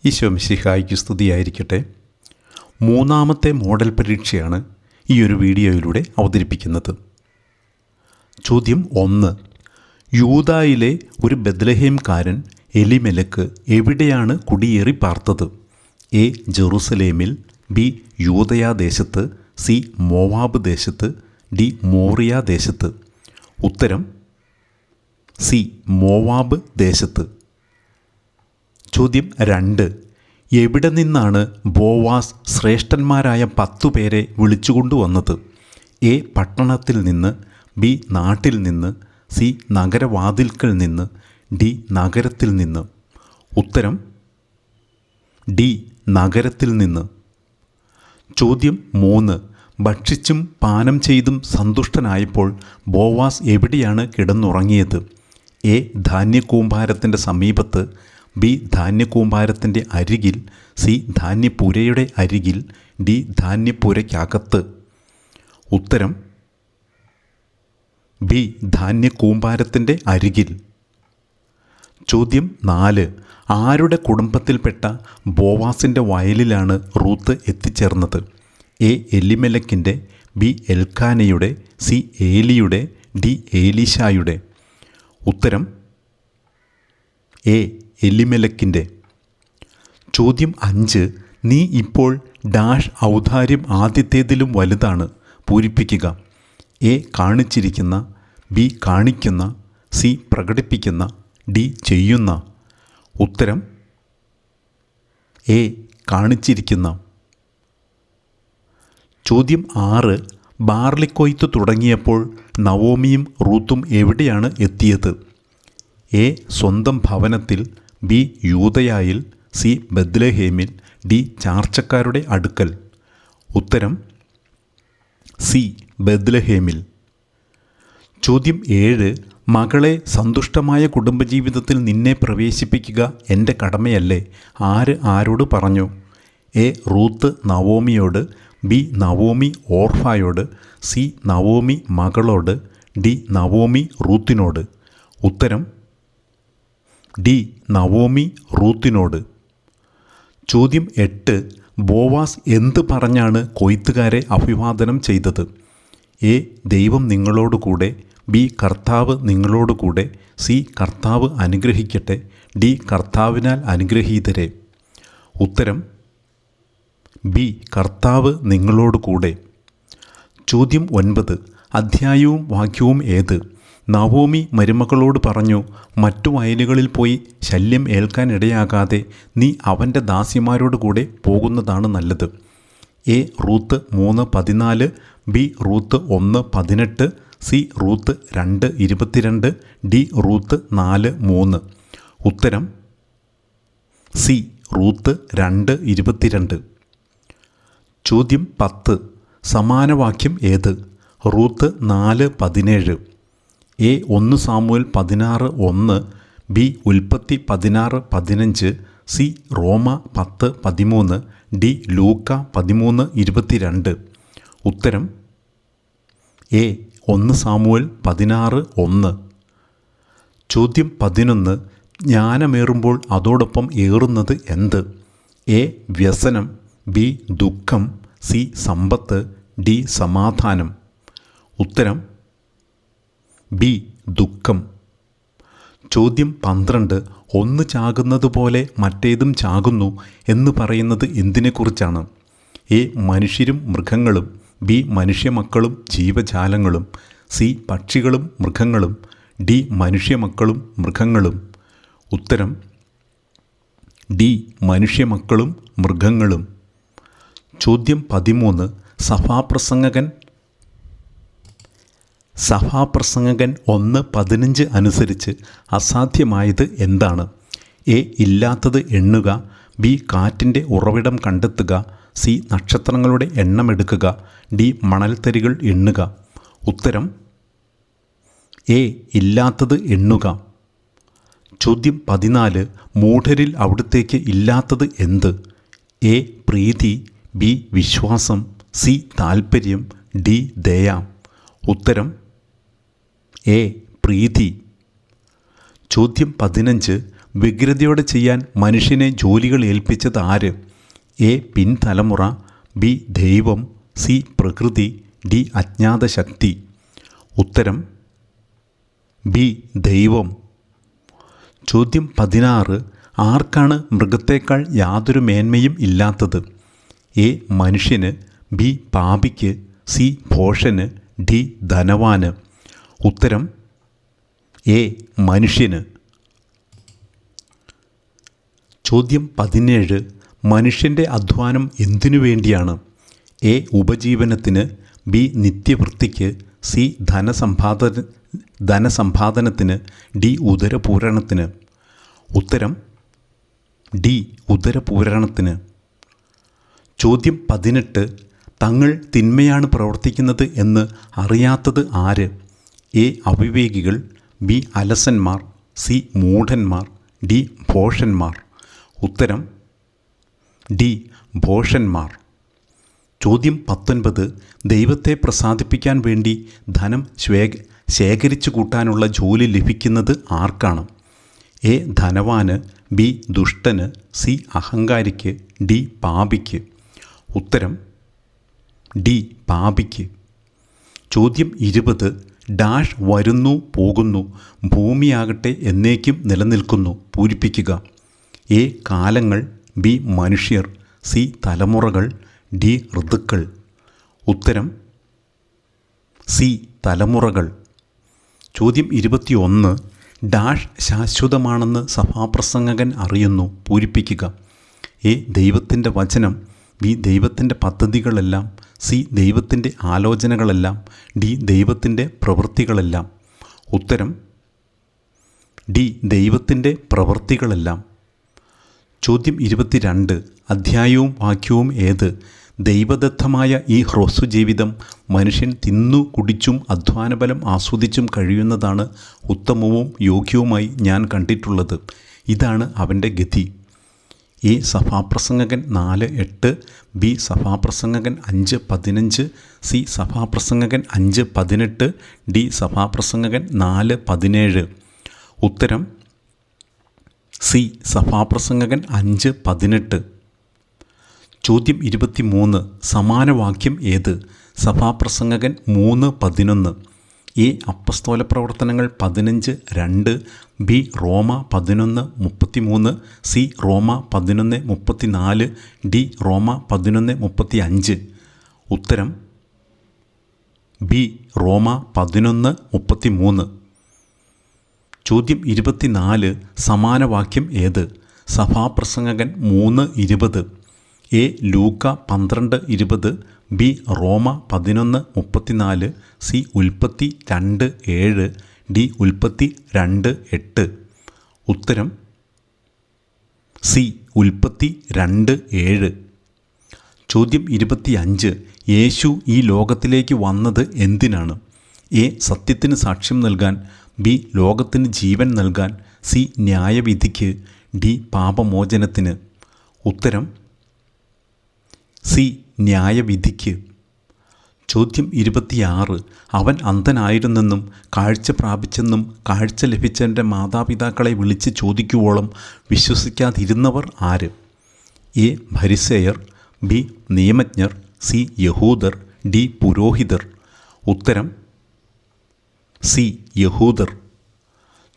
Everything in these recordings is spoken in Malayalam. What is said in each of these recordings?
ഈശോ മിശിഹായ്ക്ക് സ്തുതിയായിരിക്കട്ടെ. മൂന്നാമത്തെ മോഡൽ പരീക്ഷയാണ് ഈ ഒരു വീഡിയോയിലൂടെ അവതരിപ്പിക്കുന്നത്. ചോദ്യം 1. യൂദായിലെ ഒരു ബെത്ലഹേംകാരൻ എലിമെലക്ക് എവിടെയാണ് കുടിയേറി പാർത്തത്? എ. ജെറുസലേമിൽ, ബി. യൂദയാ ദേശത്ത്, സി. മോവാബ് ദേശത്ത്, ഡി. മോറിയ ദേശത്ത്. ഉത്തരം സി. മോവാബ് ദേശത്ത്. ചോദ്യം 2. എവിടെ നിന്നാണ് ബോവാസ് ശ്രേഷ്ഠന്മാരായ 10 പേരെ വിളിച്ചുകൊണ്ടുവന്നത്? എ. പട്ടണത്തിൽ നിന്ന്, ബി. നാട്ടിൽ നിന്ന്, സി. നഗരവാതിൽക്കൽ നിന്ന്, ഡി. നഗരത്തിൽ നിന്ന്. ഉത്തരം ഡി. നഗരത്തിൽ നിന്ന്. ചോദ്യം 3. ഭക്ഷിച്ചും പാനം ചെയ്തും സന്തുഷ്ടനായപ്പോൾ ബോവാസ് എവിടെയാണ് കിടന്നുറങ്ങിയത്? എ. ധാന്യക്കൂമ്പാരത്തിൻ്റെ സമീപത്ത്, ബി. ധാന്യക്കൂമ്പാരത്തിൻ്റെ അരികിൽ, സി. ധാന്യപ്പുരയുടെ അരികിൽ, ഡി. ധാന്യപ്പുരയ്ക്കകത്ത്. ഉത്തരം ബി. ധാന്യക്കൂമ്പാരത്തിൻ്റെ അരികിൽ. ചോദ്യം 4. ആരുടെ കുടുംബത്തിൽപ്പെട്ട ബോവാസിൻ്റെ വയലിലാണ് റൂത്ത് എത്തിച്ചേർന്നത്? എ. എലിമെലക്കിൻ്റെ, ബി. എൽക്കാനയുടെ, സി. ഏലിയുടെ, ഡി. ഏലീശായുടെ. ഉത്തരം എ. എലിമെലക്കിൻ്റെ. ചോദ്യം 5. നീ ഇപ്പോൾ ഡാഷ് ഔദാര്യം ആദ്യത്തേതിലും വലുതാണ് പൂരിപ്പിക്കുക. എ. കാണിച്ചിരിക്കുന്ന, ബി. കാണിക്കുന്ന, സി. പ്രകടിപ്പിക്കുന്ന, ഡി. ചെയ്യുന്ന. ഉത്തരം എ. കാണിച്ചിരിക്കുന്ന. ചോദ്യം 6. ബാർലിക്കൊയ്ത്ത് തുടങ്ങിയപ്പോൾ നവോമിയും റൂത്തും എവിടെയാണ് എത്തിയത്? എ. സ്വന്തം ഭവനത്തിൽ, ബി. യൂദയായിൽ, സി. ബെത്ലഹേമിൽ, ഡി. ചാർച്ചക്കാരുടെ അടുക്കൽ. ഉത്തരം സി. ബെത്ലഹേമിൽ. ചോദ്യം 7. മകളെ സന്തുഷ്ടമായ കുടുംബജീവിതത്തിൽ നിന്നെ പ്രവേശിപ്പിക്കുക എൻ്റെ കടമയല്ലേ? ആര് ആരോട് പറഞ്ഞു? എ. റൂത്ത് നവോമിയോട്, ബി. നവോമി ഓർഫായോട്, സി. നവോമി മകളോട്, ഡി. നവോമി റൂത്തിനോട്. ഉത്തരം ഡി. നവോമി റൂത്തിനോട്. ചോദ്യം 8. ബോവാസ് എന്ത് പറഞ്ഞാണ് കൊയ്ത്തുകാരെ അഭിവാദനം ചെയ്തത്? എ. ദൈവം നിങ്ങളോടുകൂടെ, ബി. കർത്താവ് നിങ്ങളോടുകൂടെ, സി. കർത്താവ് അനുഗ്രഹിക്കട്ടെ, ഡി. കർത്താവിനാൽ അനുഗ്രഹീതരെ. ഉത്തരം ബി. കർത്താവ് നിങ്ങളോടുകൂടെ. ചോദ്യം 9. അധ്യായവും വാക്യവും ഏത്? നവോമി മരുമകളോട് പറഞ്ഞു, മറ്റു വയലുകളിൽ പോയി ശല്യം ഏൽക്കാനിടയാകാതെ നീ അവൻ്റെ ദാസിമാരോട് കൂടെ പോകുന്നതാണ് നല്ലത്. A. Ruth 3:14, B. Ruth 1:18, C. Ruth 2:22, D. Ruth 4:3. ഉത്തരം സി. റൂത്ത് 2:22. ചോദ്യം 10. സമാനവാക്യം ഏത്? Ruth 4:17, A. 1 Samuel 16:1, B. ഉൽപ്പത്തി 16:15, സി. റോമ 10:13, ഡി. ലൂക്ക 13:22. ഉത്തരം എ. 1 സാമുവേൽ 16:1. ചോദ്യം 11. ജ്ഞാനമേറുമ്പോൾ അതോടൊപ്പം ഏറുന്നത് എന്ത്? എ. വ്യസനം, ബി. ദുഃഖം, സി. സമ്പത്ത്, ഡി. സമാധാനം. ഉത്തരം ബി. ദുഃഖം. ചോദ്യം 12. ഒന്ന് ചാകുന്നത് പോലെ മറ്റേതും ചാകുന്നു എന്ന് പറയുന്നത് എന്തിനെക്കുറിച്ചാണ്? എ. മനുഷ്യരും മൃഗങ്ങളും, ബി. മനുഷ്യമക്കളും ജീവജാലങ്ങളും, സി. പക്ഷികളും മൃഗങ്ങളും, ഡി. മനുഷ്യമക്കളും മൃഗങ്ങളും. ഉത്തരം ഡി. മനുഷ്യമക്കളും മൃഗങ്ങളും. ചോദ്യം 13. സഭാപ്രസംഗകൻ 1:15 അനുസരിച്ച് അസാധ്യമായത് എന്താണ്? എ. ഇല്ലാത്തത് എണ്ണുക, ബി. കാറ്റിൻ്റെ ഉറവിടം കണ്ടെത്തുക, സി. നക്ഷത്രങ്ങളുടെ എണ്ണമെടുക്കുക, ഡി. മണൽത്തരികൾ എണ്ണുക. ഉത്തരം എ. ഇല്ലാത്തത് എണ്ണുക. ചോദ്യം 14. മൂഢരിൽ അവിടുത്തേക്ക് ഇല്ലാത്തത് എന്ത്? എ. പ്രീതി, ബി. വിശ്വാസം, സി. താൽപ്പര്യം, ഡി. ദയ. ഉത്തരം എ. പ്രീതി. ചോദ്യം 15. വ്യഗ്രതയോടെ ചെയ്യാൻ മനുഷ്യനെ ജോലികൾ ഏൽപ്പിച്ചത് ആര്? എ. പിൻതലമുറ, ബി. ദൈവം, സി. പ്രകൃതി, ഡി. അജ്ഞാത ശക്തി. ഉത്തരം ബി. ദൈവം. ചോദ്യം 16. ആർക്കാണ് മൃഗത്തേക്കാൾ യാതൊരു മേന്മയും ഇല്ലാത്തത്? എ. മനുഷ്യന്, ബി. പാപിക്ക്, സി. ഭോഷന്, ഡി. ധനവാന്. ഉത്തരം എ. മനുഷ്യന്. ചോദ്യം 17. മനുഷ്യൻ്റെ അധ്വാനം എന്തിനു വേണ്ടിയാണ്? എ. ഉപജീവനത്തിന്, ബി. നിത്യവൃത്തിക്ക്, സി. ധനസമ്പാദനത്തിന്, ഡി. ഉദരപൂരണത്തിന്. ഉത്തരം ഡി. ഉദരപൂരണത്തിന്. ചോദ്യം 18. തങ്ങൾ തിന്മയാണ് പ്രവർത്തിക്കുന്നത് എന്ന് അറിയാത്തത് ആര്? എ. അവിവേകികൾ, ബി. അലസന്മാർ, സി. മൂഢന്മാർ, ഡി. ഭോഷന്മാർ. ഉത്തരം ഡി. ഭോഷന്മാർ. ചോദ്യം 19. ദൈവത്തെ പ്രസാദിപ്പിക്കാൻ വേണ്ടി ധനം ശേഖരിച്ചു കൂട്ടാനുള്ള ജോലി ലഭിക്കുന്നത് ആർക്കാണ്? എ. ധനവാന്, ബി. ദുഷ്ടന്, സി. അഹങ്കാരിക്ക്, ഡി. പാപിക്ക്. ഉത്തരം ഡി. പാപിക്ക്. ചോദ്യം 20. ഡാഷ് വരുന്നു പോകുന്നു, ഭൂമിയാകട്ടെ എന്നേക്കും നിലനിൽക്കുന്നു, പൂരിപ്പിക്കുക. എ. കാലങ്ങൾ, ബി. മനുഷ്യർ, സി. തലമുറകൾ, ഡി. ഋതുക്കൾ. ഉത്തരം സി. തലമുറകൾ. ചോദ്യം 21. ഡാഷ് ശാശ്വതമാണെന്ന് സഭാപ്രസംഗകൻ അറിയുന്നു, പൂരിപ്പിക്കുക. എ. ദൈവത്തിൻ്റെ വചനം, ബി. ദൈവത്തിൻ്റെ പദ്ധതികളെല്ലാം, സി. ദൈവത്തിൻ്റെ ആലോചനകളെല്ലാം, ഡി. ദൈവത്തിൻ്റെ പ്രവൃത്തികളെല്ലാം. ഉത്തരം ഡി. ദൈവത്തിൻ്റെ പ്രവൃത്തികളെല്ലാം. ചോദ്യം 22. അധ്യായവും വാക്യവും ഏത്? ദൈവദത്തമായ ഈ ഹ്രസ്വജീവിതം മനുഷ്യൻ തിന്നു കുടിച്ചും അധ്വാനബലം ആസ്വദിച്ചും കഴിയുന്നതാണ് ഉത്തമവും യോഗ്യവുമായി ഞാൻ കണ്ടിട്ടുള്ളത്. ഇതാണ് അവൻ്റെ ഗതി. എ. സഭാപ്രസംഗകൻ 4:8, ബി. സഭാപ്രസംഗകൻ 5:15, സി. സഭാപ്രസംഗകൻ 5:18, ഡി. സഭാപ്രസംഗകൻ 4:17. ഉത്തരം സി. സഭാപ്രസംഗകൻ 5:18. ചോദ്യം 23. സമാനവാക്യം ഏത്? സഭാപ്രസംഗകൻ 3:11. എ. അപ്പസ്തോല പ്രവർത്തനങ്ങൾ 15:2, ബി. റോമ 11:33, സി. റോമ 11:34, ഡി. റോമ 11:35. ഉത്തരം ബി. റോമ 11:33. ചോദ്യം 24. സമാനവാക്യം ഏത്? സഭാപ്രസംഗകൻ 3:20. എ. ലൂക്ക 12:20, ബി. റോമ 11:34, സി. ഉൽപ്പത്തി 2:7, ഡി. ഉൽപ്പത്തി 2:8. ഉത്തരം സി. ഉൽപ്പത്തി 2:7. ചോദ്യം 25. യേശു ഈ ലോകത്തിലേക്ക് വന്നത് എന്തിനാണ്? എ. സത്യത്തിന് സാക്ഷ്യം നൽകാൻ, ബി. ലോകത്തിന് ജീവൻ നൽകാൻ, സി. ന്യായവിധിക്ക്, ഡി. പാപമോചനത്തിന്. ഉത്തരം സി. ന്യായവിധിക്ക്. ചോദ്യം 26. അവൻ അന്ധനായിരുന്നെന്നും കാഴ്ച പ്രാപിച്ചെന്നും കാഴ്ച ലഭിച്ചവൻ്റെ മാതാപിതാക്കളെ വിളിച്ച് ചോദിക്കുവോളം വിശ്വസിക്കാതിരുന്നവർ ആര്? എ. ഫരിസേയർ, ബി. നിയമജ്ഞർ, സി. യഹൂദർ, ഡി. പുരോഹിതർ. ഉത്തരം സി. യഹൂദർ.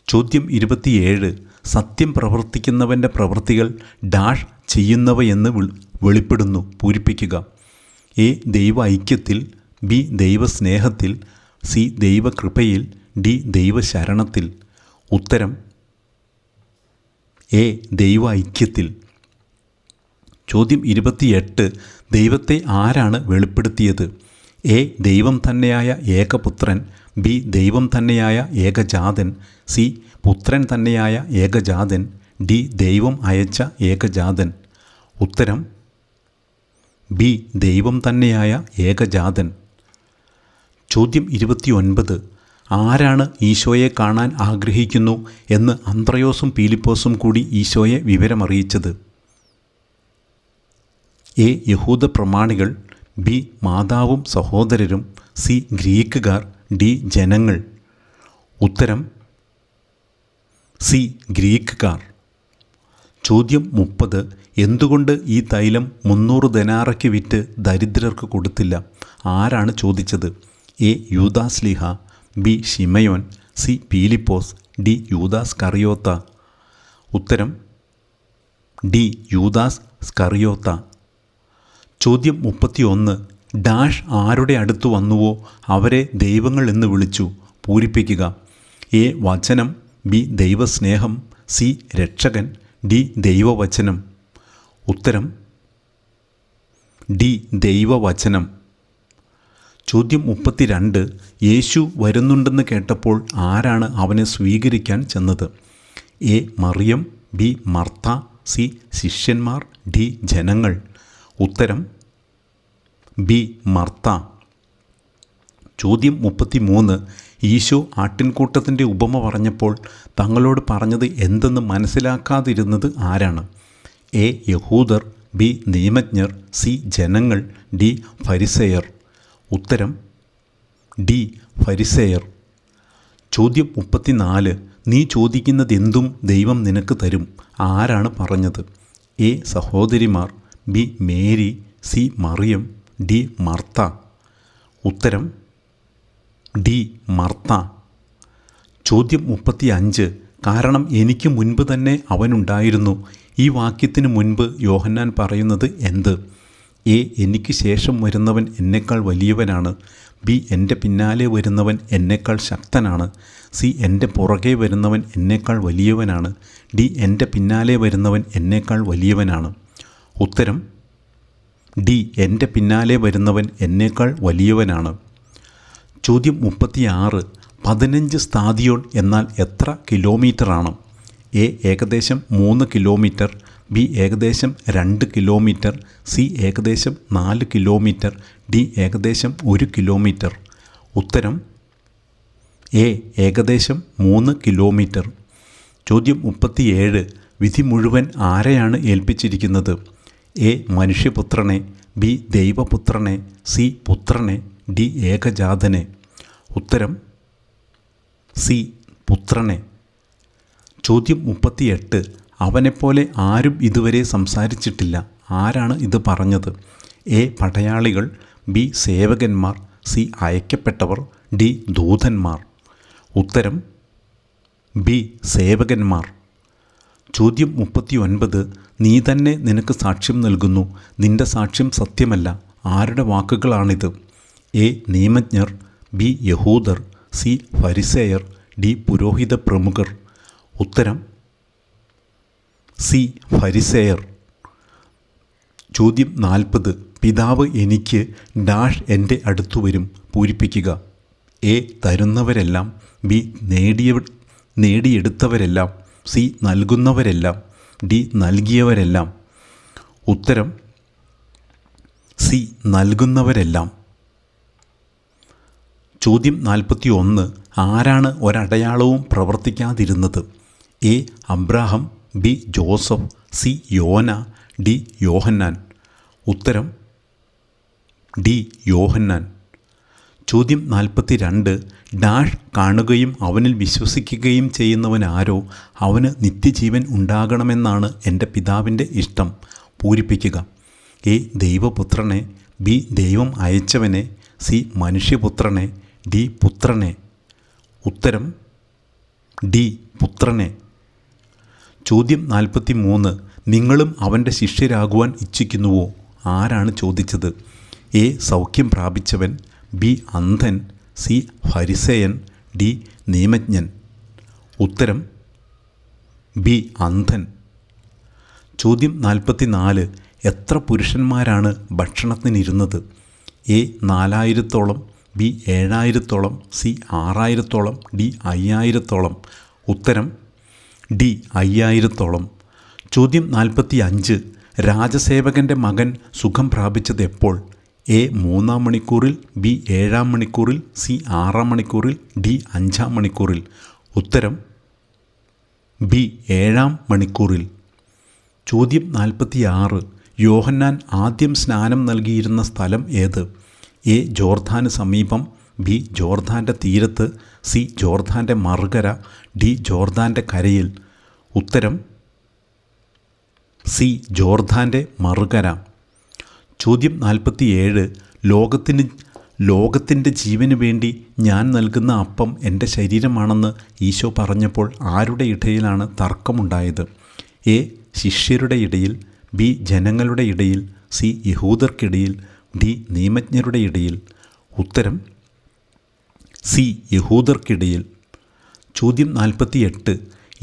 ചോദ്യം 27. സത്യം പ്രവർത്തിക്കുന്നവൻ്റെ പ്രവൃത്തികൾ ഡാഷ് ചെയ്യുന്നവയെന്ന് വെളിപ്പെടുന്നു, പൂരിപ്പിക്കുക. എ. ദൈവ ഐക്യത്തിൽ, ബി. ദൈവസ്നേഹത്തിൽ, സി. ദൈവകൃപയിൽ, ഡി. ദൈവശരണത്തിൽ. ഉത്തരം എ. ദൈവ ഐക്യത്തിൽ. ചോദ്യം 28. ദൈവത്തെ ആരാണ് വെളിപ്പെടുത്തിയത്? എ. ദൈവം തന്നെയായ ഏകപുത്രൻ, ബി. ദൈവം തന്നെയായ ഏകജാതൻ, സി. പുത്രൻ തന്നെയായ ഏകജാതൻ, ഡി. ദൈവം അയച്ച ഏകജാതൻ. ഉത്തരം ബി. ദൈവം തന്നെയായ ഏകജാതൻ. ചോദ്യം 29. ആരാണ് ഈശോയെ കാണാൻ ആഗ്രഹിക്കുന്നു എന്ന് അന്ത്രയോസും പീലിപ്പോസും കൂടി ഈശോയെ വിവരമറിയിച്ചത്? എ. യഹൂദ പ്രമാണികൾ, ബി. മാതാവും സഹോദരരും, സി. ഗ്രീക്കുകാർ, ഡി. ജനങ്ങൾ. ഉത്തരം സി. ഗ്രീക്കുകാർ. ചോദ്യം 30. എന്തുകൊണ്ട് ഈ തൈലം 300 ദനാറയ്ക്ക് വിറ്റ് ദരിദ്രർക്ക് കൊടുത്തില്ല? ആരാണ് ചോദിച്ചത്? A. യൂദാസ്ലീഹ, B. ശിമയോൻ, C. Peelipose, D. യൂദാസ് സ്കറിയോത്ത. ഉത്തരം ഡി. യൂദാസ് സ്കറിയോത്ത. ചോദ്യം 31. ഡാഷ് ആരുടെ അടുത്ത് വന്നുവോ അവരെ ദൈവങ്ങൾ എന്ന് വിളിച്ചു. പൂരിപ്പിക്കുക. എ. വചനം, ബി. ദൈവസ്നേഹം, സി. രക്ഷകൻ, ഡി. ദൈവവചനം. ഉത്തരം ഡി. ദൈവവചനം. ചോദ്യം 32. യേശു വരുന്നുണ്ടെന്ന് കേട്ടപ്പോൾ ആരാണ് അവനെ സ്വീകരിക്കാൻ ചെന്നത്? എ. മറിയം, ബി. മർത്ത, സി. ശിഷ്യന്മാർ, ഡി. ജനങ്ങൾ. ഉത്തരം ബി. മർത്ത. ചോദ്യം 33. ഈശോ ആട്ടിൻകൂട്ടത്തിൻ്റെ ഉപമ പറഞ്ഞപ്പോൾ തങ്ങളോട് പറഞ്ഞത് എന്തെന്ന് മനസ്സിലാക്കാതിരുന്നത് ആരാണ്? എ. യഹൂദർ, ബി. നിയമജ്ഞർ, സി. ജനങ്ങൾ, ഡി. ഫരിസേയർ. ഉത്തരം ഡി. ഫരിസേയർ. ചോദ്യം 34. നീ ചോദിക്കുന്നതെന്തും ദൈവം നിനക്ക് തരും. ആരാണ് പറഞ്ഞത്? എ. സഹോദരിമാർ, ബി. Mary, C. മറിയം, ഡി. മർത്ത. ഉത്തരം ഡി. മർത്ത. ചോദ്യം 35. കാരണം എനിക്ക് മുൻപ് തന്നെ അവനുണ്ടായിരുന്നു. ഈ വാക്യത്തിന് മുൻപ് യോഹന്നാൻ പറയുന്നത് എന്ത്? എ. എനിക്ക് ശേഷം വരുന്നവൻ എന്നേക്കാൾ വലിയവനാണ്, ബി. എൻ്റെ പിന്നാലെ വരുന്നവൻ എന്നേക്കാൾ ശക്തനാണ്, സി. എൻ്റെ പുറകെ വരുന്നവൻ എന്നേക്കാൾ വലിയവനാണ്, ഡി. എൻ്റെ പിന്നാലെ വരുന്നവൻ എന്നേക്കാൾ വലിയവനാണ്. ഉത്തരം ഡി. എൻ്റെ പിന്നാലെ വരുന്നവൻ എന്നേക്കാൾ വലിയവനാണ്. ചോദ്യം 36. 15 സ്താദിയോൺ എന്നാൽ എത്ര കിലോമീറ്ററാണ്? എ. ഏകദേശം 3 കിലോമീറ്റർ, ബി. ഏകദേശം 2 കിലോമീറ്റർ, സി. ഏകദേശം 4 കിലോമീറ്റർ, ഡി. ഏകദേശം 1 കിലോമീറ്റർ. ഉത്തരം എ. ഏകദേശം 3 കിലോമീറ്റർ. ചോദ്യം 37. വിധി മുഴുവൻ ആരെയാണ് ഏൽപ്പിച്ചിരിക്കുന്നത്? എ. മനുഷ്യപുത്രനെ, ബി. ദൈവപുത്രനെ, സി. പുത്രനെ, ഡി. ഏകജാതനെ. ഉത്തരം സി. പുത്രനെ. ചോദ്യം 38. അവനെപ്പോലെ ആരും ഇതുവരെ സംസാരിച്ചിട്ടില്ല. ആരാണ് ഇത് പറഞ്ഞത്? എ. പടയാളികൾ, ബി. സേവകന്മാർ, സി. അയക്കപ്പെട്ടവർ, ഡി. ദൂതന്മാർ. ഉത്തരം ബി. സേവകന്മാർ. ചോദ്യം 39. നീ തന്നെ നിനക്ക് സാക്ഷ്യം നൽകുന്നു. നിന്റെ സാക്ഷ്യം സത്യമല്ല. ആരുടെ വാക്കുകളാണിത്? എ. നിയമജ്ഞർ, ബി. യഹൂദർ, സി. ഫരിസേയർ, ഡി. പുരോഹിത പ്രമുഖർ. ഉത്തരം സി. ഫരിസേയർ. ചോദ്യം 40. പിതാവ് എനിക്ക് ഡാഷ് എൻ്റെ അടുത്തു വരും. പൂരിപ്പിക്കുക. എ. തരുന്നവരെല്ലാം, ബി. നേടിയെടുത്തവരെല്ലാം, സി. നൽകുന്നവരെല്ലാം, ഡി. നൽകിയവരെല്ലാം. ഉത്തരം സി. നൽകുന്നവരെല്ലാം. ചോദ്യം 41. ആരാണ് ഒരടയാളവും പ്രവർത്തിക്കാതിരുന്നത്? A. Abraham, B. Joseph, C. Yona, D. Yohannan. ഉത്തരം ഡി. യോഹന്നാൻ. ചോദ്യം 42. ഡാഷ് കാണുകയും അവനിൽ വിശ്വസിക്കുകയും ചെയ്യുന്നവൻ ആരോ അവന് നിത്യജീവൻ ഉണ്ടാകണമെന്നാണ് എൻ്റെ പിതാവിൻ്റെ ഇഷ്ടം. പൂരിപ്പിക്കുക. എ. ദൈവപുത്രനെ, ബി. ദൈവം അയച്ചവനെ, സി. മനുഷ്യപുത്രനെ, ഡി. പുത്രനെ. ഉത്തരം ഡി. പുത്രനെ. ചോദ്യം 43. നിങ്ങളും അവൻ്റെ ശിഷ്യരാകുവാൻ ഇച്ഛിക്കുന്നുവോ? ആരാണ് ചോദിച്ചത്? എ. സൗഖ്യം പ്രാപിച്ചവൻ, ബി. അന്ധൻ, സി. ഫരിസേയൻ, ഡി. നിയമജ്ഞൻ. ഉത്തരം ബി. അന്ധൻ. ചോദ്യം 44. എത്ര പുരുഷന്മാരാണ് ഭക്ഷണത്തിനിരുന്നത്? എ. 4000-ഓളം, ബി. 7000-ഓളം, സി. 6000-ഓളം, ഡി. 5000-ഓളം. ഉത്തരം ഡി. 5000-ഓളം. ചോദ്യം 45. രാജസേവകൻ്റെ മകൻ സുഖം പ്രാപിച്ചത് എപ്പോൾ? എ. 3-ാം മണിക്കൂറിൽ, ബി. 7-ാം മണിക്കൂറിൽ, സി. 6-ാം മണിക്കൂറിൽ, ഡി. 5-ാം മണിക്കൂറിൽ. ഉത്തരം ബി. 7-ാം മണിക്കൂറിൽ. ചോദ്യം 46. യോഹന്നാൻ ആദ്യം സ്നാനം നൽകിയിരുന്ന സ്ഥലം ഏത്? എ. ജോർദാന് സമീപം, ബി. ജോർദാൻ്റെ തീരത്ത്, സി. ജോർദാൻ്റെ മറുകര, ഡി. ജോർദാൻ്റെ കരയിൽ. ഉത്തരം സി ജോർദാൻ്റെ മറുകര. ചോദ്യം 47. ലോകത്തിൻ്റെ ജീവന് വേണ്ടി ഞാൻ നൽകുന്ന അപ്പം എൻ്റെ ശരീരമാണെന്ന് ഈശോ പറഞ്ഞപ്പോൾ ആരുടെ ഇടയിലാണ് തർക്കമുണ്ടായത്? എ ശിഷ്യരുടെ ഇടയിൽ, ബി ജനങ്ങളുടെ ഇടയിൽ, സി യഹൂദർക്കിടയിൽ, ഡി നിയമജ്ഞരുടെ ഇടയിൽ? ഉത്തരം സി യഹൂദർക്കിടയിൽ. ചോദ്യം 48.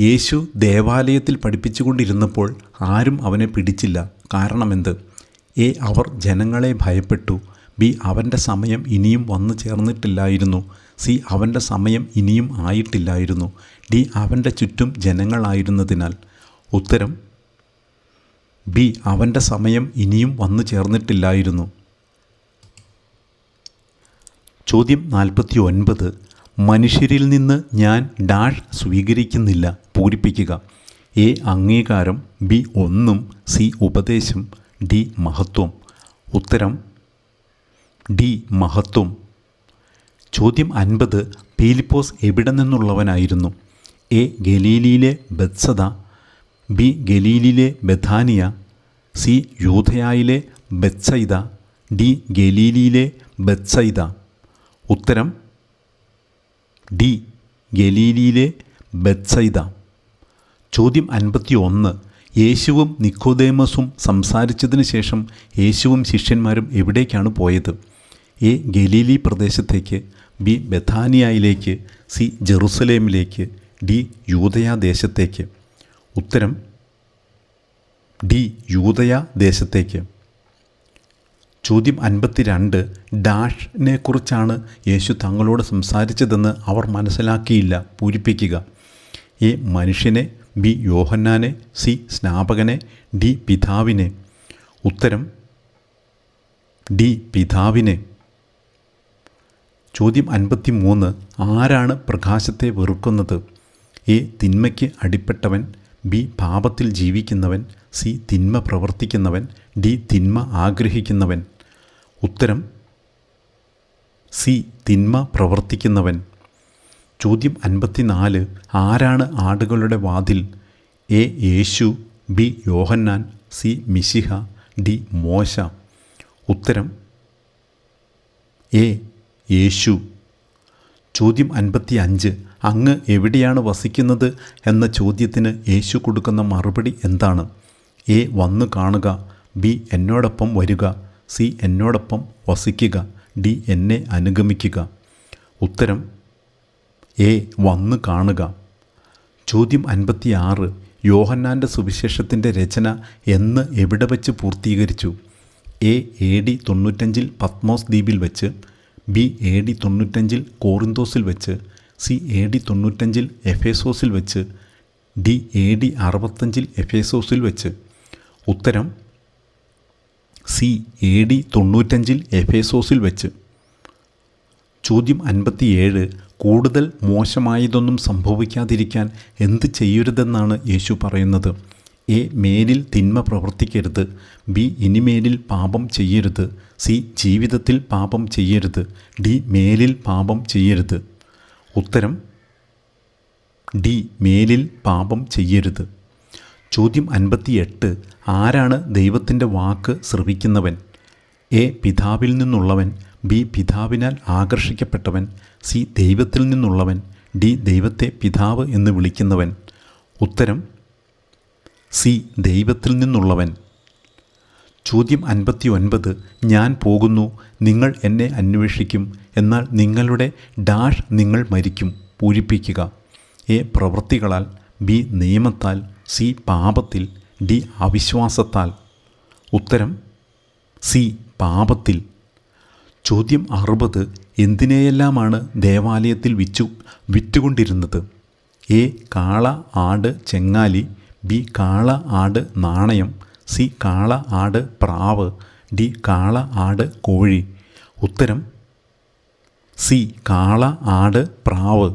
യേശു ദേവാലയത്തിൽ പഠിപ്പിച്ചുകൊണ്ടിരുന്നപ്പോൾ ആരും അവനെ പിടിച്ചില്ല. കാരണമെന്ത്? എ അവർ ജനങ്ങളെ ഭയപ്പെട്ടു, ബി അവൻ്റെ സമയം ഇനിയും വന്നു ചേർന്നിട്ടില്ലായിരുന്നു, സി അവൻ്റെ സമയം ഇനിയും ആയിട്ടില്ലായിരുന്നു, ഡി അവൻ്റെ ചുറ്റും ജനങ്ങളായിരുന്നതിനാൽ? ഉത്തരം ബി അവൻ്റെ സമയം ഇനിയും വന്നു ചേർന്നിട്ടില്ലായിരുന്നു. ചോദ്യം 49. മനുഷ്യരിൽ നിന്ന് ഞാൻ ഡാഷ് സ്വീകരിക്കുന്നില്ല. പൂരിപ്പിക്കുക. എ അംഗീകാരം, ബി ഒന്നും, സി ഉപദേശം, ഡി മഹത്വം? ഉത്തരം ഡി മഹത്വം. ചോദ്യം 50. പീലിപ്പോസ് എവിടെ നിന്നുള്ളവനായിരുന്നു? എ ഗലീലിയിലെ ബെത്സദ, ബി ഗലീലിയിലെ ബഥാനിയ, സി യൂദയായിലെ ബെത്സയിദ, ഡി ഗലീലിയിലെ ബെത്സയിദ? ഉത്തരം ഡി ഗലീലിയിലെ ബെത്സയിദ. ചോദ്യം 51. യേശുവും നിക്കോദേമസും സംസാരിച്ചതിന് ശേഷം യേശുവും ശിഷ്യന്മാരും എവിടേക്കാണ് പോയത്? എ ഗലീലി പ്രദേശത്തേക്ക്, ബി ബഥാനിയയിലേക്ക്, സി ജെറുസലേമിലേക്ക്, ഡി യൂദയ ദേശത്തേക്ക്? ഉത്തരം ഡി യൂദയ ദേശത്തേക്ക്. ചോദ്യം 52. ഡാഷിനെ കുറിച്ചാണ് യേശു തങ്ങളോട് സംസാരിച്ചതെന്ന് അവർ മനസ്സിലാക്കിയില്ല. പൂരിപ്പിക്കുക. എ മനുഷ്യനെ, ബി യോഹന്നാനെ, സി സ്നാപകനെ, ഡി പിതാവിനെ? ഉത്തരം ഡി പിതാവിനെ. ചോദ്യം 53. ആരാണ് പ്രകാശത്തെ വെറുക്കുന്നത്? എ തിന്മയ്ക്ക് അടിപ്പെട്ടവൻ, ബി പാപത്തിൽ ജീവിക്കുന്നവൻ, സി തിന്മ പ്രവർത്തിക്കുന്നവൻ, ഡി തിന്മ ആഗ്രഹിക്കുന്നവൻ? ഉത്തരം സി തിന്മ പ്രവർത്തിക്കുന്നവൻ. ചോദ്യം 54. ആരാണ് ആടുകളുടെ വാതിൽ? എ യേശു, ബി യോഹന്നാൻ, സി മിശിഹ, ഡി മോശ? ഉത്തരം എ യേശു. ചോദ്യം 55. അങ്ങ് എവിടെയാണ് വസിക്കുന്നത് എന്ന ചോദ്യത്തിന് യേശു കൊടുക്കുന്ന മറുപടി എന്താണ്? എ വന്നു കാണുക, ബി എന്നോടൊപ്പം വരിക, സി എന്നോടൊപ്പം വസിക്കുക, ഡി എന്നെ അനുഗമിക്കുക? ഉത്തരം എ വന്നു കാണുക. ചോദ്യം 56. യോഹന്നാൻ്റെ സുവിശേഷത്തിൻ്റെ രചന എന്ന് എവിടെ വച്ച് പൂർത്തീകരിച്ചു? എ AD 95 പത്മോസ് ദ്വീപിൽ വെച്ച്, ബി AD 95 കോറിന്തോസിൽ വെച്ച്, സി AD 95 എഫേസോസിൽ വെച്ച്, ഡി AD 65 എഫേസോസിൽ വെച്ച്? ഉത്തരം സി AD 95 എഫേസോസിൽ വെച്ച്. ചോദ്യം 57. കൂടുതൽ മോശമായതൊന്നും സംഭവിക്കാതിരിക്കാൻ എന്ത് ചെയ്യരുതെന്നാണ് യേശു പറയുന്നത്? എ മേലിൽ തിന്മ പ്രവർത്തിക്കരുത്, ബി ഇനിമേലിൽ പാപം ചെയ്യരുത്, സി ജീവിതത്തിൽ പാപം ചെയ്യരുത്, ഡി മേലിൽ പാപം ചെയ്യരുത്? ഉത്തരം ഡി മേലിൽ പാപം ചെയ്യരുത്. ചോദ്യം 58. ആരാണ് ദൈവത്തിൻ്റെ വാക്ക് ശ്രവിക്കുന്നവൻ? എ പിതാവിൽ നിന്നുള്ളവൻ, ബി പിതാവിനാൽ ആകർഷിക്കപ്പെട്ടവൻ, സി ദൈവത്തിൽ നിന്നുള്ളവൻ, ഡി ദൈവത്തെ പിതാവ് എന്ന് വിളിക്കുന്നവൻ? ഉത്തരം സി ദൈവത്തിൽ നിന്നുള്ളവൻ. ചോദ്യം 59. ഞാൻ പോകുന്നു, നിങ്ങൾ എന്നെ അന്വേഷിക്കും, എന്നാൽ നിങ്ങളുടെ ഡാഷ് നിങ്ങൾ മരിക്കും. പൂരിപ്പിക്കുക. എ പ്രവൃത്തികളാൽ, ബി നിയമത്താൽ, സി പാപത്തിൽ, ഡി അവിശ്വാസത്താൽ? ഉത്തരം സി പാപത്തിൽ. ചോദ്യം 60. എന്തിനെയെല്ലാമാണ് ദേവാലയത്തിൽ വിറ്റുകൊണ്ടിരുന്നത്? എ കാള, ആട്, ചെങ്ങാലി, ബി കാള, ആട്, നാണയം, സി കാള, ആട്, പ്രാവ്, ഡി കാള, ആട്, കോഴി? ഉത്തരം സി കാള, ആട്, പ്രാവ്.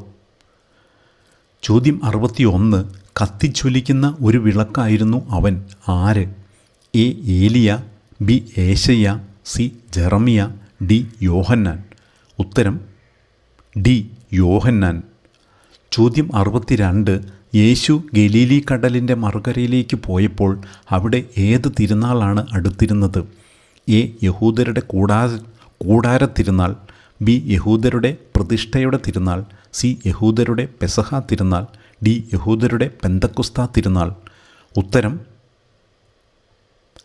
ചോദ്യം 61. കത്തിജ്വലിക്കുന്ന ഒരു വിളക്കായിരുന്നു അവൻ. ആര്? A Eliya, B Eshaya, C Jeremiah, D Yohannan? ഉത്തരം ഡി യോഹന്നാൻ. ചോദ്യം 62. യേശു ഗലീലി കടലിൻ്റെ മറുകരയിലേക്ക് പോയപ്പോൾ അവിടെ ഏത് തിരുനാളാണ് അടുത്തിരുന്നത്? എ. യഹൂദരുടെ കൂടാര തിരുനാൾ, ബി. യഹൂദരുടെ പ്രതിഷ്ഠയുടെ തിരുനാൾ, സി. യഹൂദരുടെ പെസഹ തിരുനാൾ, ഡി. യഹൂദരുടെ പെന്തക്കുസ്ത തിരുനാൾ. ഉത്തരം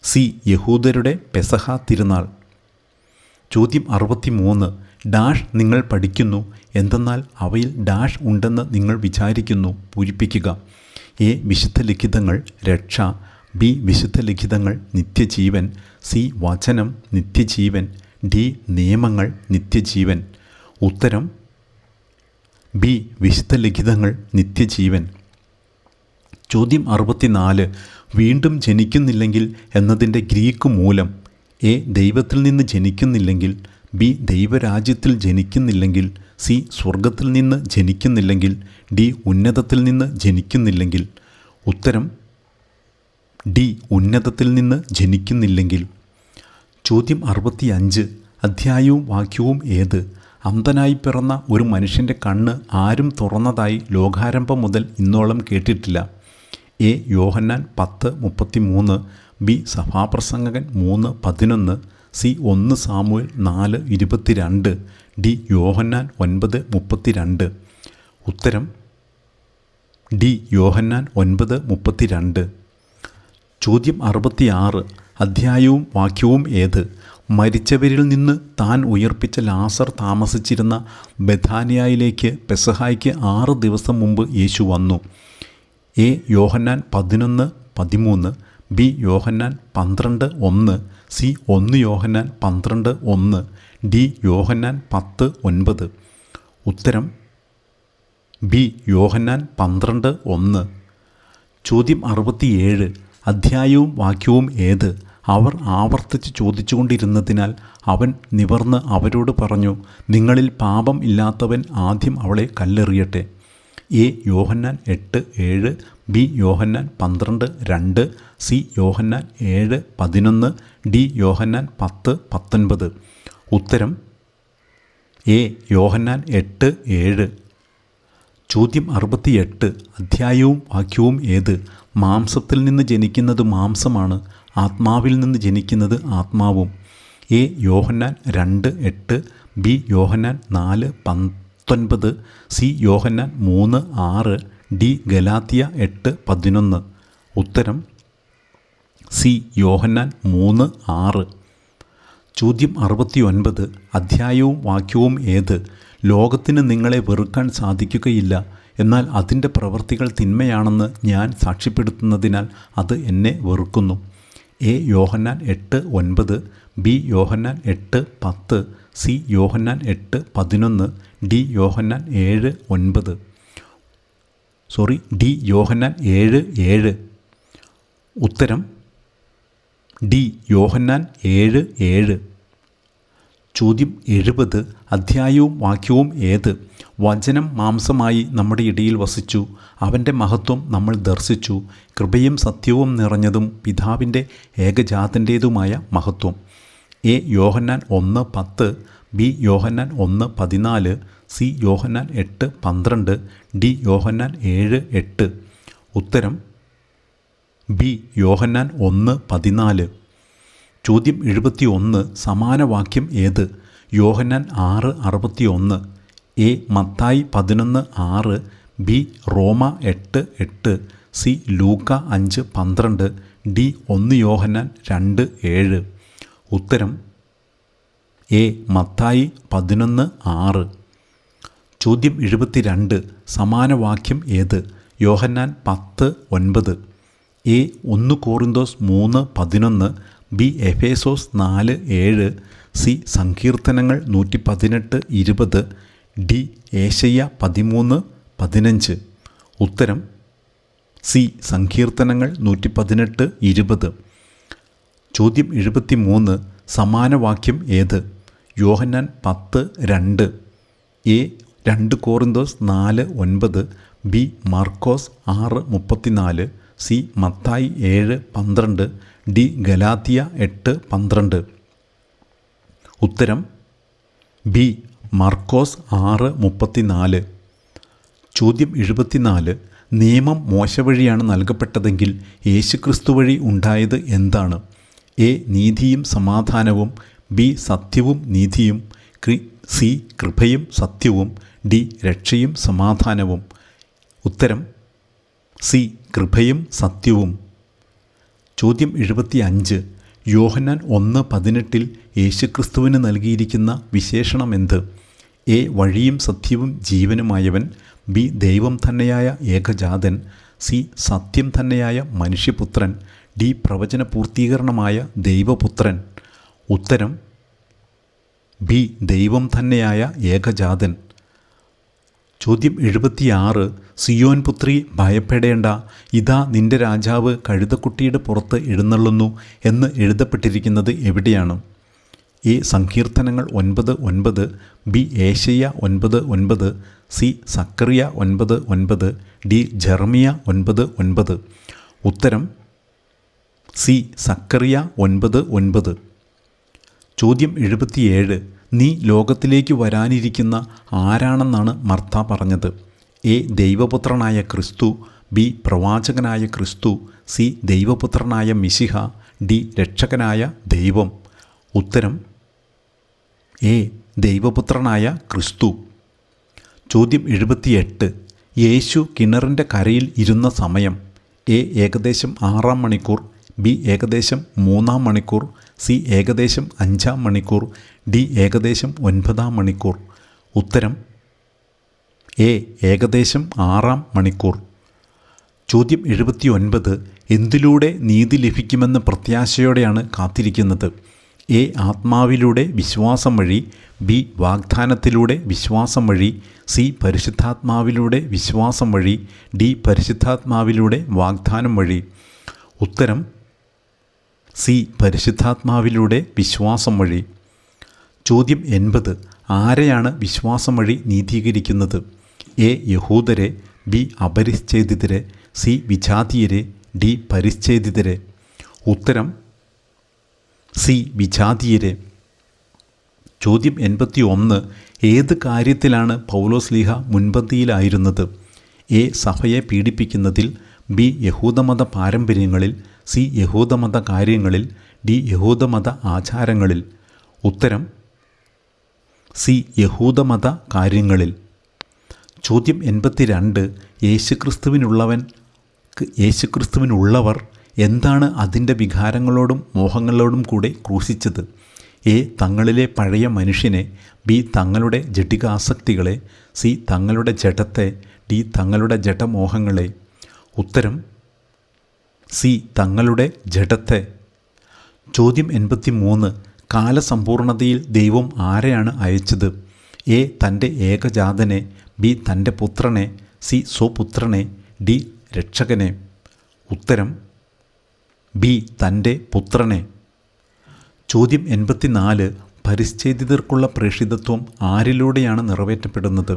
സി. യഹൂദരുടെ പെസഹ തിരുനാൾ. ചോദ്യം 63. ഡാഷ് നിങ്ങൾ പഠിക്കുന്നു, എന്തെന്നാൽ അവയിൽ ഡാഷ് ഉണ്ടെന്ന് നിങ്ങൾ വിചാരിക്കുന്നു. പൂരിപ്പിക്കുക. എ. വിശുദ്ധ ലിഖിതങ്ങൾ രക്ഷ, ബി. വിശുദ്ധ ലിഖിതങ്ങൾ നിത്യജീവൻ, സി. വചനം നിത്യജീവൻ, ഡി. നിയമങ്ങൾ നിത്യജീവൻ. ഉത്തരം ബി. വിശുദ്ധ ലിഖിതങ്ങൾ നിത്യജീവൻ. ചോദ്യം 64. വീണ്ടും ജനിക്കുന്നില്ലെങ്കിൽ എന്നതിൻ്റെ ഗ്രീക്ക് മൂലം. എ. ദൈവത്തിൽ നിന്ന് ജനിക്കുന്നില്ലെങ്കിൽ, ബി. ദൈവരാജ്യത്തിൽ ജനിക്കുന്നില്ലെങ്കിൽ, സി. സ്വർഗത്തിൽ നിന്ന് ജനിക്കുന്നില്ലെങ്കിൽ, ഡി. ഉന്നതത്തിൽ നിന്ന് ജനിക്കുന്നില്ലെങ്കിൽ. ഉത്തരം ഡി. ഉന്നതത്തിൽ നിന്ന് ജനിക്കുന്നില്ലെങ്കിൽ. ചോദ്യം 65. അധ്യായവും വാക്യവും ഏത്? അന്ധനായി പിറന്ന ഒരു മനുഷ്യൻ്റെ കണ്ണ് ആരും തുറന്നതായി ലോകാരംഭം മുതൽ ഇന്നോളം കേട്ടിട്ടില്ല. എ. യോഹന്നാൻ 10:33, ബി. സഭാപ്രസംഗകൻ 3:11, സി. 1 Samuel 4:22, D. യോഹന്നാൻ 9:32. ഉത്തരം ഡി. യോഹന്നാൻ 9:32. ചോദ്യം 66. അധ്യായവും വാക്യവും ഏത്? മരിച്ചവരിൽ നിന്ന് താൻ ഉയർപ്പിച്ച ലാസർ താമസിച്ചിരുന്ന ബഥാനിയയിലേക്ക് പെസഹായ്ക്ക് 6 ദിവസം മുമ്പ് യേശു വന്നു. A. Yohannan 11:13, B. Yohannan 12:1, C. 1 Yohannan 12:1, D. Yohannan 10:9. ഉത്തരം ബി. യോഹന്നാൻ 12:1. ചോദ്യം 67. അധ്യായവും വാക്യവും ഏത്? അവർ ആവർത്തിച്ച് ചോദിച്ചുകൊണ്ടിരുന്നതിനാൽ അവൻ നിവർന്ന് അവരോട് പറഞ്ഞു, നിങ്ങളിൽ പാപം ഇല്ലാത്തവൻ ആദ്യം അവളെ കല്ലെറിയട്ടെ. A. Yohannan 8:7, B. Yohannan 12:2, C. Yohannan 7:11, D. Yohannan 10:19. ഉത്തരം എ. യോഹന്നാൻ 8:7. ചോദ്യം 68. അധ്യായവും വാക്യവും ഏത്? മാംസത്തിൽ നിന്ന് ജനിക്കുന്നത് മാംസമാണ്, ആത്മാവിൽ നിന്ന് ജനിക്കുന്നത് ആത്മാവും. A. Yohannan 2:8, B. Yohannan 4:19, C. Yohannan 3:6, D. Galatia 8:11. ഉത്തരം സി. യോഹന്നാൻ 3:6. ചോദ്യം 69. അധ്യായവും വാക്യവും ഏത്? ലോകത്തിന് നിങ്ങളെ വെറുക്കാൻ സാധിക്കുകയില്ല, എന്നാൽ അതിൻ്റെ പ്രവൃത്തികൾ തിന്മയാണെന്ന് ഞാൻ സാക്ഷ്യപ്പെടുത്തുന്നതിനാൽ അത് എന്നെ വെറുക്കുന്നു. A. Yohannan 8:9, B. Yohannan 8:10, C. Yohannan 8:11, D. Yohannan 7:9. D. Yohannan 7:7. ഉത്തരം ഡി. യോഹന്നാൻ 7:7. ചോദ്യം 70. അധ്യായവും വാക്യവും ഏത്? വചനം മാംസമായി നമ്മുടെ ഇടയിൽ വസിച്ചു, അവൻ്റെ മഹത്വം നമ്മൾ ദർശിച്ചു, കൃപയും സത്യവും നിറഞ്ഞതും പിതാവിൻ്റെ ഏകജാതൻ്റേതുമായ മഹത്വം. A. Yohannan 1:10, B. Yohannan 1:14, C. Yohannan 8:12, D. Yohannan 7:8. ഉത്തരം ബി. യോഹന്നാൻ 1:14. ചോദ്യം 71. സമാന വാക്യം ഏത്? യോഹന്നാൻ 6:61, എ. മത്തായി 11:6, ബി. റോമ 8:8, സി. ലൂക്ക 5:12, ഡി. 1 യോഹന്നാൻ 2:7. ഉത്തരം എ. മത്തായി 11:6. ചോദ്യം 72. സമാന വാക്യം ഏത്? യോഹന്നാൻ 10:9, എ. 1 കോറിന്തോസ് 3:11, ബി. എഫേസോസ് 4:7, സി. സങ്കീർത്തനങ്ങൾ 118:20, ഡി. ഏശയ്യ 13:15. ഉത്തരം സി. സങ്കീർത്തനങ്ങൾ 118:20. ചോദ്യം 73. സമാന വാക്യം ഏത്? യോഹന്നാൻ 10:2, എ. 2 കോറിന്തോസ് 4:9, ബി. മാർക്കോസ് 6:34, സി. മത്തായി 7:12, ഡി. ഗലാത്യ 8:12. ഉത്തരം ബി. മാർക്കോസ് 6:34. ചോദ്യം 74. നിയമം മോശ വഴിയാണ് നൽകപ്പെട്ടതെങ്കിൽ യേശുക്രിസ്തു വഴി ഉണ്ടായത് എന്താണ്? എ. നീതിയും സമാധാനവും. ബി. സത്യവും നീതിയും. സി. കൃപയും സത്യവും. ഡി. രക്ഷയും സമാധാനവും. ഉത്തരം സി. കൃപയും സത്യവും. ചോദ്യം 75. യോഹന്നാൻ 1:18 യേശുക്രിസ്തുവിന് നൽകിയിരിക്കുന്ന വിശേഷണമെന്ത്? എ. വഴിയും സത്യവും ജീവനുമായവൻ. ബി. ദൈവം തന്നെയായ ഏകജാതൻ. സി. സത്യം തന്നെയായ മനുഷ്യപുത്രൻ. ഡി. പ്രവചന പൂർത്തീകരണമായ ദൈവപുത്രൻ. ഉത്തരം ബി. ദൈവം തന്നെയായ ഏകജാതൻ. ചോദ്യം 76. സിയോൻ പുത്രി ഭയപ്പെടേണ്ട, ഇതാ നിന്റെ രാജാവ് കഴുതക്കുട്ടിയുടെ പുറത്ത് എഴുന്നള്ളുന്നു എന്ന് എഴുതപ്പെട്ടിരിക്കുന്നത് എവിടെയാണ്? എ. സങ്കീർത്തനങ്ങൾ 9:9. B. Eshaya 9:9. C. Zakariya 9:9. D. Jeremiah 9:9. ഉത്തരം സി. സക്കറിയ 9:9. ചോദ്യം 77. നീ ലോകത്തിലേക്ക് വരാനിരിക്കുന്ന ആരാണെന്നാണ് മർത്ത പറഞ്ഞത്? എ. ദൈവപുത്രനായ ക്രിസ്തു. ബി. പ്രവാചകനായ ക്രിസ്തു. സി. ദൈവപുത്രനായ മിശിഹ. ഡി. രക്ഷകനായ ദൈവം. ഉത്തരം എ. ദൈവപുത്രനായ ക്രിസ്തു. ചോദ്യം 78. യേശു കിണറിൻ്റെ കരയിൽ ഇരുന്ന സമയം? എ. ഏകദേശം 6 മണിക്കൂർ. ബി. ഏകദേശം 3 മണിക്കൂർ. സി. ഏകദേശം 5 മണിക്കൂർ. ഡി. ഏകദേശം 9 മണിക്കൂർ. ഉത്തരം എ. ഏകദേശം 6 മണിക്കൂർ. ചോദ്യം 79. എന്തിലൂടെ നീതി ലഭിക്കുമെന്ന പ്രത്യാശയോടെയാണ് കാത്തിരിക്കുന്നത്? എ. ആത്മാവിലൂടെ വിശ്വാസം വഴി. ബി. വാഗ്ദാനത്തിലൂടെ വിശ്വാസം വഴി. സി. പരിശുദ്ധാത്മാവിലൂടെ വിശ്വാസം വഴി. ഡി. പരിശുദ്ധാത്മാവിലൂടെ വാഗ്ദാനം വഴി. ഉത്തരം സി. പരിശുദ്ധാത്മാവിലൂടെ വിശ്വാസം വഴി. ചോദ്യം 80. ആരെയാണ് വിശ്വാസം വഴി നീതീകരിക്കുന്നത്? എ. യഹൂദരെ. ബി. അപരിച്ഛേദിതരെ. സി. വിജാതീയരെ. ഡി. പരിച്ഛേദിതരെ. ഉത്തരം സി. വിജാതീയരെ. ചോദ്യം 81. ഏത് കാര്യത്തിലാണ് പൗലോസ്ലീഹ മുൻപന്തിയിലായിരുന്നത്? എ. സഭയെ പീഡിപ്പിക്കുന്നതിൽ. ബി. യഹൂദമത പാരമ്പര്യങ്ങളിൽ. സി. യഹൂദമത കാര്യങ്ങളിൽ. ഡി. യഹൂദമത ആചാരങ്ങളിൽ. ഉത്തരം സി. യഹൂദമത കാര്യങ്ങളിൽ. ചോദ്യം 82. യേശുക്രിസ്തുവിനുള്ളവർ എന്താണ് അതിൻ്റെ വികാരങ്ങളോടും മോഹങ്ങളോടും കൂടെ ക്രൂശിച്ചത്? എ. തങ്ങളിലെ പഴയ മനുഷ്യനെ. ബി. തങ്ങളുടെ ജഡികാസക്തികളെ. സി. തങ്ങളുടെ ജഡത്തെ. ഡി. തങ്ങളുടെ ജഡമോഹങ്ങളെ. ഉത്തരം സി. തങ്ങളുടെ ജഡത്തെ. ചോദ്യം 83. കാലസമ്പൂർണതയിൽ ദൈവം ആരെയാണ് അയച്ചത്? എ. തൻ്റെ ഏകജാതനെ. ബി. തൻ്റെ പുത്രനെ. സി. സ്വപുത്രനെ. ഡി. രക്ഷകനെ. ഉത്തരം ബി. തൻ്റെ പുത്രനെ. ചോദ്യം 84. പരിച്ഛേദിതർക്കുള്ള പ്രേഷിതത്വം ആരിലൂടെയാണ് നിറവേറ്റപ്പെടുന്നത്?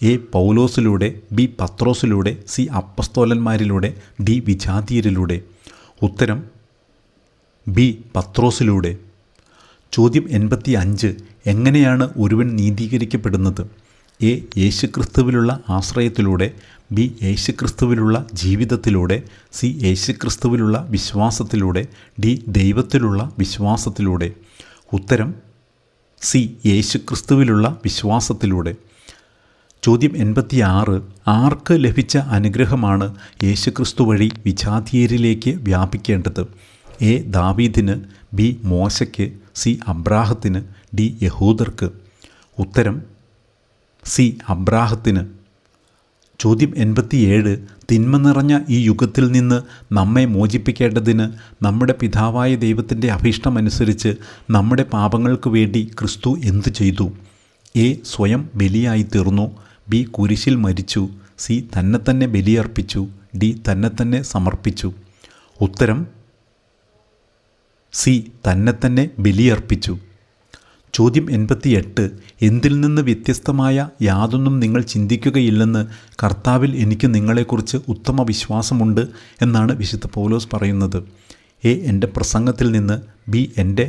എ. പൗലോസിലൂടെ. ബി. പത്രോസിലൂടെ. സി. അപ്പസ്തോലന്മാരിലൂടെ. ഡി. വിജാതീയരിലൂടെ. ഉത്തരം ബി. പത്രോസിലൂടെ. ചോദ്യം 85. എങ്ങനെയാണ് ഒരുവൻ നീതീകരിക്കപ്പെടുന്നത്? എ. യേശുക്രിസ്തുവിലുള്ള ആശ്രയത്തിലൂടെ. ബി. യേശുക്രിസ്തുവിലുള്ള ജീവിതത്തിലൂടെ. സി. യേശുക്രിസ്തുവിലുള്ള വിശ്വാസത്തിലൂടെ. ഡി. ദൈവത്തിലുള്ള വിശ്വാസത്തിലൂടെ. ഉത്തരം സി. യേശുക്രിസ്തുവിലുള്ള വിശ്വാസത്തിലൂടെ. ചോദ്യം 86. ആർക്ക് ലഭിച്ച അനുഗ്രഹമാണ് യേശുക്രിസ്തു വഴി വിജാതീയരിലേക്ക് വ്യാപിക്കേണ്ടത്? എ. ദാവീദിന്. ബി. മോശയ്ക്ക്. സി. അബ്രാഹത്തിന്. ഡി. യഹൂദർക്ക്. ഉത്തരം സി. അബ്രാഹത്തിന്. ചോദ്യം 87. തിന്മ നിറഞ്ഞ ഈ യുഗത്തിൽ നിന്ന് നമ്മെ മോചിപ്പിക്കേണ്ടതിന് നമ്മുടെ പിതാവായ ദൈവത്തിൻ്റെ അഭീഷ്ടമനുസരിച്ച് നമ്മുടെ പാപങ്ങൾക്ക് വേണ്ടി ക്രിസ്തു എന്തു ചെയ്തു? എ. സ്വയം ബലിയായി തീർന്നു. ബി. കുരിശിൽ മരിച്ചു. സി. തന്നെത്തന്നെ ബലിയർപ്പിച്ചു. ഡി. തന്നെത്തന്നെ സമർപ്പിച്ചു. ഉത്തരം സി. തന്നെത്തന്നെ ബലിയർപ്പിച്ചു. ചോദ്യം 88. എന്തിൽ നിന്ന് വ്യത്യസ്തമായ യാതൊന്നും നിങ്ങൾ ചിന്തിക്കുകയില്ലെന്ന് കർത്താവിൽ എനിക്ക് നിങ്ങളെക്കുറിച്ച് ഉത്തമ വിശ്വാസമുണ്ട് എന്നാണ് വിശുദ്ധ പൗലോസ് പറയുന്നത്. എ. എൻ്റെ പ്രസംഗത്തിൽ നിന്ന്. ബി. എൻ്റെ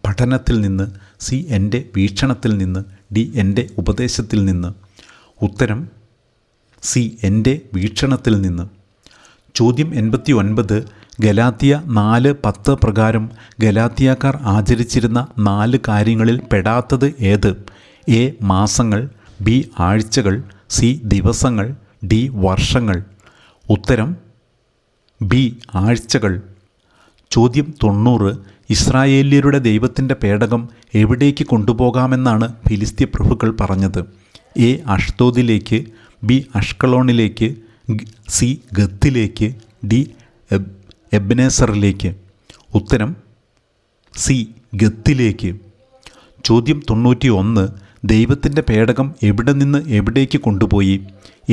പഠനത്തിൽ നിന്ന്. സി. എൻ്റെ വീക്ഷണത്തിൽ നിന്ന്. ഡി. എൻ്റെ ഉപദേശത്തിൽ നിന്ന്. ഉത്തരം സി എൻ്റെ വീക്ഷണത്തിൽ നിന്ന്. ചോദ്യം 89 ഗലാത്യ 4:10 പ്രകാരം ഗലാത്യക്കാർ ആചരിച്ചിരുന്ന 4 കാര്യങ്ങളിൽ പെടാത്തത് ഏത്? എ മാസങ്ങൾ, ബി ആഴ്ചകൾ, സി ദിവസങ്ങൾ, ഡി വർഷങ്ങൾ. ഉത്തരം ബി ആഴ്ചകൾ. ചോദ്യം 90 ഇസ്രായേല്യരുടെ ദൈവത്തിൻ്റെ പേടകം എവിടേക്ക് കൊണ്ടുപോകാമെന്നാണ് ഫിലിസ്ത്യ പ്രഭുക്കൾ പറഞ്ഞത്? എ അഷ്ദോദിലേക്ക്, ബി അഷ്കലോണിലേക്ക്, സി ഗത്തിലേക്ക്, ഡി എബ്നേസറിലേക്ക്. ഉത്തരം സി ഗത്തിലേക്ക്. ചോദ്യം 91 ദൈവത്തിൻ്റെ പേടകം എവിടെ നിന്ന് എവിടേക്ക് കൊണ്ടുപോയി?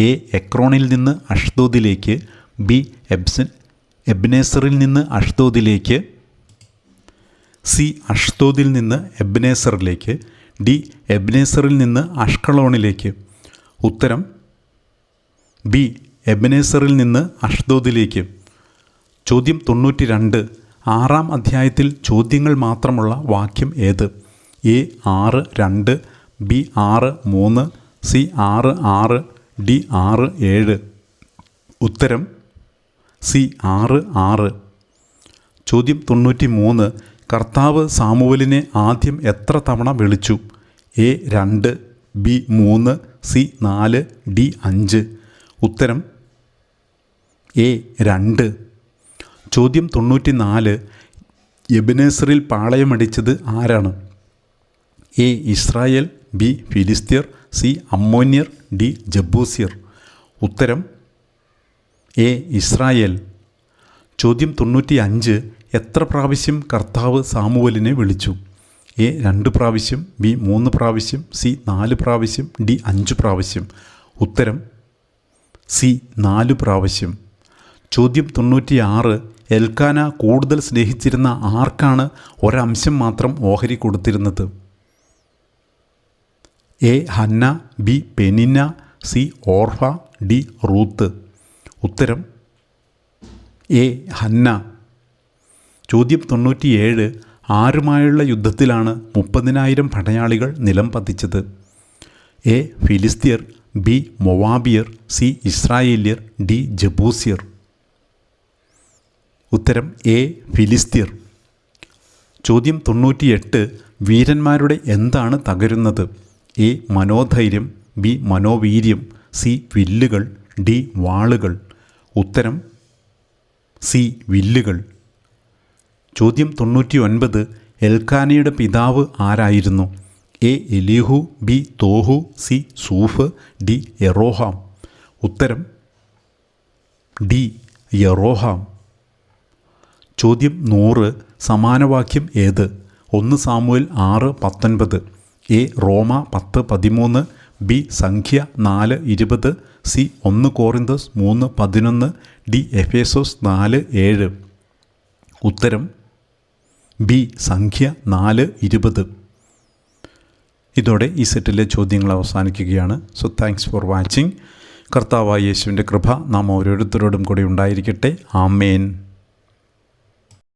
എ എക്രോണിൽ നിന്ന് അഷ്ദോദിലേക്ക്, ബി എബ്നേസറിൽ നിന്ന് അഷ്ദോദിലേക്ക്, സി അഷ്ദോദിൽ നിന്ന് എബ്നേസറിലേക്ക്, ഡി എബ്നേസറിൽ നിന്ന് അഷ്കലോണിലേക്ക്. ഉത്തരം ബി എബ്നേസറിൽ നിന്ന് അഷ്ദോദിലേക്ക്. ചോദ്യം 92 6-ാം അധ്യായത്തിൽ ചോദ്യങ്ങൾ മാത്രമുള്ള വാക്യം ഏത്? A 6:2, B 6:3, C 6:6, D 6:7. ഉത്തരം സി 6:6. ചോദ്യം 93 കർത്താവ് സാമുവലിനെ ആദ്യം എത്ര തവണ വിളിച്ചു? A 2, B 3, C 4, D 5. ഉത്തരം എ 2. ചോദ്യം 94 എബനേസറിൽ പാളയമടിച്ചത് ആരാണ്? എ ഇസ്രായേൽ, ബി ഫിലിസ്ത്യർ, സി അമ്മോന്യർ, ഡി ജബൂസ്യർ. ഉത്തരം എ ഇസ്രായേൽ. ചോദ്യം 95 എത്ര പ്രാവശ്യം കർത്താവ് സാമുവലിനെ വിളിച്ചു? എ 2 പ്രാവശ്യം, ബി 3 പ്രാവശ്യം, സി 4 പ്രാവശ്യം, ഡി 5 പ്രാവശ്യം. ഉത്തരം സി 4 പ്രാവശ്യം. ചോദ്യം 96 എൽക്കാന കൂടുതൽ സ്നേഹിച്ചിരുന്ന ആർക്കാണ് ഒരംശം മാത്രം ഓഹരി കൊടുത്തിരുന്നത്? A Hannah, B Peninnah, C Orpah, D Ruth. ഉത്തരം എ ഹന്ന. ചോദ്യം 97 ആരുമായുള്ള യുദ്ധത്തിലാണ് 30,000 പടയാളികൾ നിലം പതിച്ചത്? എ ഫിലിസ്ത്യർ, ബി മൊവാബിയർ, സി ഇസ്രായേല്യർ, ഡി ജബൂസ്യർ. ഉത്തരം എ ഫിലിസ്ത്യർ. ചോദ്യം 98 വീരന്മാരുടെ എന്താണ് തകരുന്നത്? എ മനോധൈര്യം, ബി മനോവീര്യം, സി വില്ലുകൾ, ഡി വാളുകൾ. ഉത്തരം സി വില്ലുകൾ. ചോദ്യം 99 എൽക്കാനയുടെ പിതാവ് ആരായിരുന്നു? A Elihu, B Tohu, C Zuph, D Jeroham. ഉത്തരം ഡി യെറോഹാം. ചോദ്യം 100 സമാനവാക്യം ഏത്? 1 സാമുവേൽ 6:19, എ റോമ 10:13, ബി സംഖ്യ 4:20, സി 1 കോറിന്തോസ് 3:11, ഡി എഫേസോസ് 4:7. ഉത്തരം ബി സംഖ്യ 4:20. ഇതോടെ ഈ സെറ്റിലെ ചോദ്യങ്ങൾ അവസാനിക്കുകയാണ്. So thanks for watching. കർത്താവായ യേശുവിൻ്റെ കൃപ നാം ഓരോരുത്തരോടും കൂടി ഉണ്ടായിരിക്കട്ടെ. ആമേൻ.